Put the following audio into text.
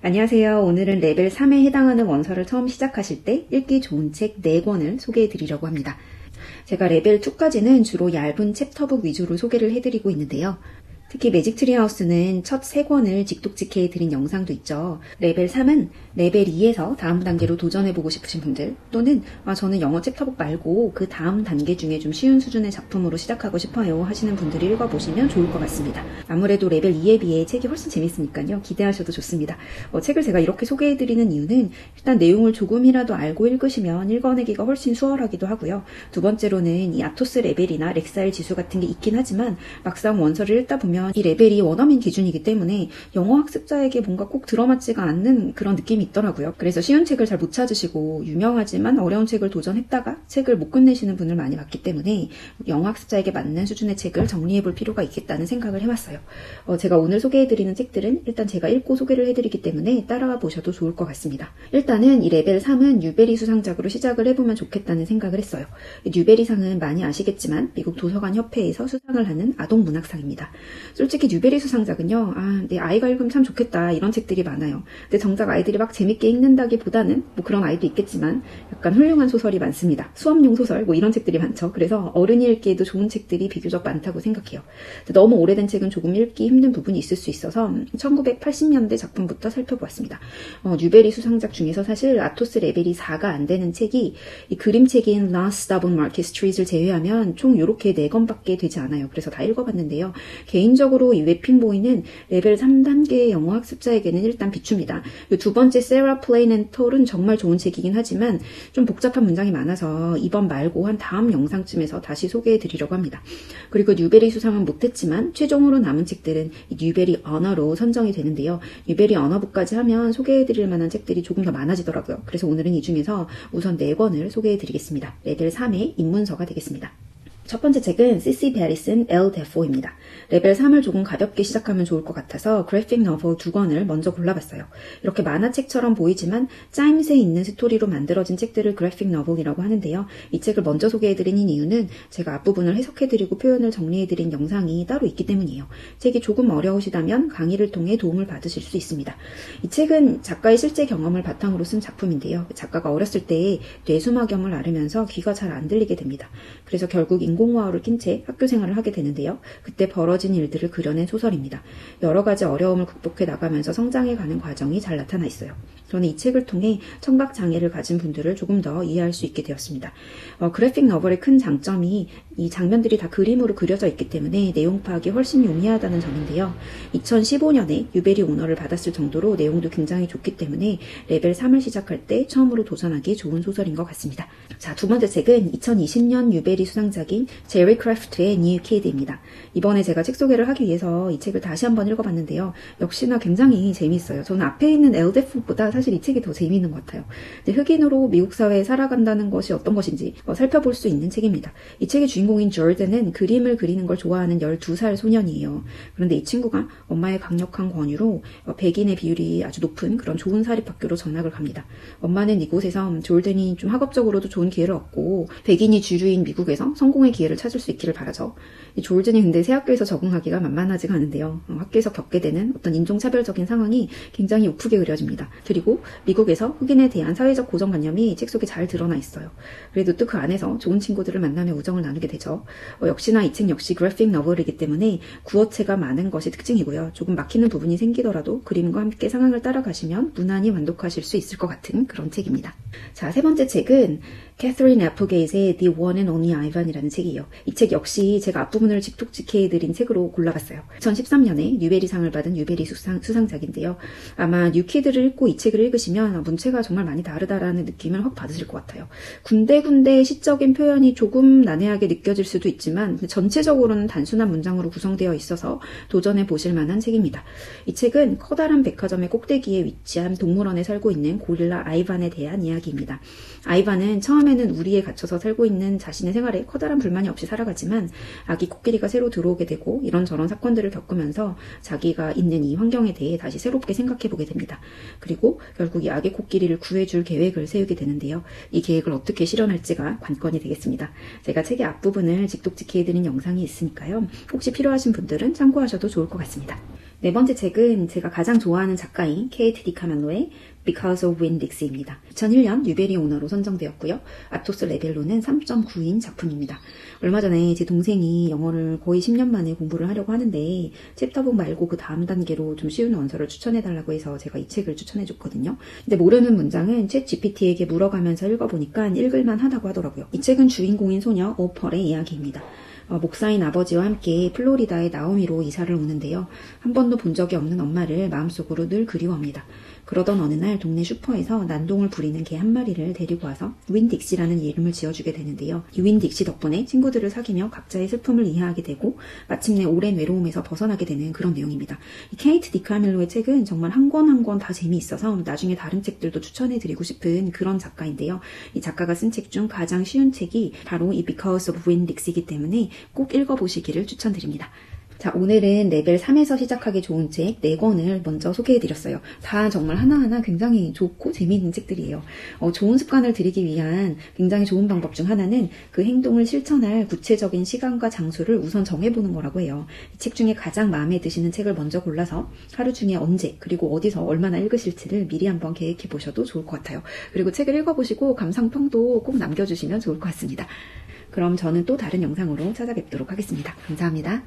안녕하세요. 오늘은 레벨 3에 해당하는 원서를 처음 시작하실 때 읽기 좋은 책 4권을 소개해 드리려고 합니다. 제가 레벨 2까지는 주로 얇은 챕터북 위주로 소개를 해드리고 있는데요. 특히 매직 트리 하우스는 첫 3권을 직독직해 드린 영상도 있죠. 레벨 3은 레벨 2에서 다음 단계로 도전해보고 싶으신 분들, 또는 저는 영어 챕터북 말고 그 다음 단계 중에 좀 쉬운 수준의 작품으로 시작하고 싶어요 하시는 분들이 읽어보시면 좋을 것 같습니다. 아무래도 레벨 2에 비해 책이 훨씬 재밌으니까요. 기대하셔도 좋습니다. 책을 제가 이렇게 소개해드리는 이유는 일단 내용을 조금이라도 알고 읽으시면 읽어내기가 훨씬 수월하기도 하고요. 두 번째로는 이 아토스 레벨이나 렉사일 지수 같은 게 있긴 하지만 막상 원서를 읽다 보면 이 레벨이 원어민 기준이기 때문에 영어 학습자에게 뭔가 꼭 들어맞지가 않는 그런 느낌이 있더라고요. 그래서 쉬운 책을 잘 못 찾으시고 유명하지만 어려운 책을 도전했다가 책을 못 끝내시는 분을 많이 봤기 때문에 영어 학습자에게 맞는 수준의 책을 정리해볼 필요가 있겠다는 생각을 해봤어요. 제가 오늘 소개해드리는 책들은 일단 제가 읽고 소개를 해드리기 때문에 따라가 보셔도 좋을 것 같습니다. 일단은 이 레벨 3은 뉴베리 수상작으로 시작을 해보면 좋겠다는 생각을 했어요. 뉴베리상은 많이 아시겠지만 미국 도서관 협회에서 수상을 하는 아동문학상입니다. 솔직히 뉴베리 수상작은요, 내 아이가 읽으면 참 좋겠다 이런 책들이 많아요. 근데 정작 아이들이 막 재밌게 읽는다기보다는 뭐 그런 아이도 있겠지만 약간 훌륭한 소설이 많습니다. 수업용 소설 뭐 이런 책들이 많죠. 그래서 어른이 읽기에도 좋은 책들이 비교적 많다고 생각해요. 너무 오래된 책은 조금 읽기 힘든 부분이 있을 수 있어서 1980년대 작품부터 살펴보았습니다. 뉴베리 수상작 중에서 사실 아토스 레벨이 4가 안 되는 책이 이 그림책인 Last Stop on Market Street을 제외하면 총 요렇게 4권밖에 되지 않아요. 그래서 다 읽어봤는데요. 개인적으로 이 웨핑보이는 레벨 3단계의 영어 학습자에게는 일단 비춥니다. 두 번째 세라 플레인 앤 톨은 정말 좋은 책이긴 하지만 좀 복잡한 문장이 많아서 이번 말고 한 다음 영상쯤에서 다시 소개해드리려고 합니다. 그리고 뉴베리 수상은 못했지만 최종으로 남은 책들은 이 뉴베리 언어로 선정이 되는데요. 뉴베리 언어부까지 하면 소개해드릴 만한 책들이 조금 더 많아지더라고요. 그래서 오늘은 이 중에서 우선 4권을 소개해드리겠습니다. 레벨 3의 입문서가 되겠습니다. 첫 번째 책은 C.C. 베리슨 엘 데포입니다. 레벨 3을 조금 가볍게 시작하면 좋을 것 같아서 그래픽 너블 2권을 먼저 골라봤어요. 이렇게 만화책처럼 보이지만 짜임새 있는 스토리로 만들어진 책들을 그래픽 너블이라고 하는데요. 이 책을 먼저 소개해드리는 이유는 제가 앞부분을 해석해드리고 표현을 정리해드린 영상이 따로 있기 때문이에요. 책이 조금 어려우시다면 강의를 통해 도움을 받으실 수 있습니다. 이 책은 작가의 실제 경험을 바탕으로 쓴 작품인데요. 작가가 어렸을 때 뇌수막염을 앓으면서 귀가 잘 안 들리게 됩니다. 그래서 결국 인공화호를 낀 채 학교 생활을 하게 되는데요. 그때 벌어진 일들을 그려낸 소설입니다. 여러 가지 어려움을 극복해 나가면서 성장해가는 과정이 잘 나타나 있어요. 저는 이 책을 통해 청각장애를 가진 분들을 조금 더 이해할 수 있게 되었습니다. 그래픽 너블의 큰 장점이 이 장면들이 다 그림으로 그려져 있기 때문에 내용 파악이 훨씬 용이하다는 점인데요. 2015년에 뉴베리 오너를 받았을 정도로 내용도 굉장히 좋기 때문에 레벨 3을 시작할 때 처음으로 도전하기 좋은 소설인 것 같습니다. 자, 두 번째 책은 2020년 뉴베리 수상작인 제리 크래프트의 뉴 키드입니다. 이번에 제가 책 소개를 하기 위해서 이 책을 다시 한번 읽어봤는데요. 역시나 굉장히 재미있어요. 저는 앞에 있는 엘데프보다 사실 이 책이 더 재미있는 것 같아요. 흑인으로 미국 사회에 살아간다는 것이 어떤 것인지 살펴볼 수 있는 책입니다. 이 책의 주인공인 조던은 그림을 그리는 걸 좋아하는 12살 소년이에요. 그런데 이 친구가 엄마의 강력한 권유로 백인의 비율이 아주 높은 그런 좋은 사립학교로 전학을 갑니다. 엄마는 이곳에서 조던이 좀 학업적으로도 좋은 기회를 얻고 백인이 주류인 미국에서 성공의 기회를 찾을 수 있기를 바라죠. 조던이 근데 새 학교에서 적응하기가 만만하지가 않은데요. 학교에서 겪게 되는 어떤 인종차별적인 상황이 굉장히 우프게 그려집니다. 그리고 미국에서 흑인에 대한 사회적 고정관념이 책 속에 잘 드러나 있어요. 그래도 또 그 안에서 좋은 친구들을 만나며 우정을 나누게 되죠. 역시나 이 책 역시 그래픽 너블이기 때문에 구어체가 많은 것이 특징이고요. 조금 막히는 부분이 생기더라도 그림과 함께 상황을 따라가시면 무난히 완독하실 수 있을 것 같은 그런 책입니다. 자, 세 번째 책은 캐서린 애플게이트의 The One and Only Ivan이라는 책이에요. 이 책 역시 제가 앞부분을 직독직해드린 책으로 골라봤어요. 2013년에 뉴베리상을 받은 뉴베리 수상작인데요. 아마 뉴키드를 읽고 이 책을 읽으시면 문체가 정말 많이 다르다라는 느낌을 확 받으실 것 같아요. 군데군데 시적인 표현이 조금 난해하게 느껴질 수도 있지만 전체적으로는 단순한 문장으로 구성되어 있어서 도전해 보실 만한 책입니다. 이 책은 커다란 백화점의 꼭대기에 위치한 동물원에 살고 있는 고릴라 아이반에 대한 이야기입니다. 아이반은 처음에는 우리에 갇혀서 살고 있는 자신의 생활에 커다란 불만이 없이 살아가지만 아기 코끼리가 새로 들어오게 되고 이런저런 사건들을 겪으면서 자기가 있는 이 환경에 대해 다시 새롭게 생각해보게 됩니다. 그리고 결국 이 아기 코끼리를 구해줄 계획을 세우게 되는데요. 이 계획을 어떻게 실현할지가 관건이 되겠습니다. 제가 책의 앞부분을 직독직해드린 영상이 있으니까요. 혹시 필요하신 분들은 참고하셔도 좋을 것 같습니다. 네 번째 책은 제가 가장 좋아하는 작가인 케이트 디카멜로의 Because of Winn-Dixie입니다. 2001년 뉴베리 오너로 선정되었고요. 아토스 레벨로는 3.9인 작품입니다. 얼마 전에 제 동생이 영어를 거의 10년 만에 공부를 하려고 하는데 챕터북 말고 그 다음 단계로 좀 쉬운 원서를 추천해달라고 해서 제가 이 책을 추천해줬거든요. 근데 모르는 문장은 챗 GPT에게 물어가면서 읽어보니까 읽을만 하다고 하더라고요. 이 책은 주인공인 소녀 오펄의 이야기입니다. 목사인 아버지와 함께 플로리다의 나오미로 이사를 오는데요. 한 번도 본 적이 없는 엄마를 마음속으로 늘 그리워합니다. 그러던 어느 날 동네 슈퍼에서 난동을 부리는 개 한 마리를 데리고 와서 윈딕시라는 이름을 지어주게 되는데요. 이 윈딕시 덕분에 친구들을 사귀며 각자의 슬픔을 이해하게 되고 마침내 오랜 외로움에서 벗어나게 되는 그런 내용입니다. 이 케이트 디카멜로의 책은 정말 한 권 한 권 다 재미있어서 나중에 다른 책들도 추천해드리고 싶은 그런 작가인데요. 이 작가가 쓴 책 중 가장 쉬운 책이 바로 이 Because of Winn-Dixie이기 때문에 꼭 읽어보시기를 추천드립니다. 자, 오늘은 레벨 3에서 시작하기 좋은 책 4권을 먼저 소개해드렸어요. 다 정말 하나하나 굉장히 좋고 재미있는 책들이에요. 좋은 습관을 들이기 위한 굉장히 좋은 방법 중 하나는 그 행동을 실천할 구체적인 시간과 장소를 우선 정해보는 거라고 해요. 이 책 중에 가장 마음에 드시는 책을 먼저 골라서 하루 중에 언제 그리고 어디서 얼마나 읽으실지를 미리 한번 계획해보셔도 좋을 것 같아요. 그리고 책을 읽어보시고 감상평도 꼭 남겨주시면 좋을 것 같습니다. 그럼 저는 또 다른 영상으로 찾아뵙도록 하겠습니다. 감사합니다.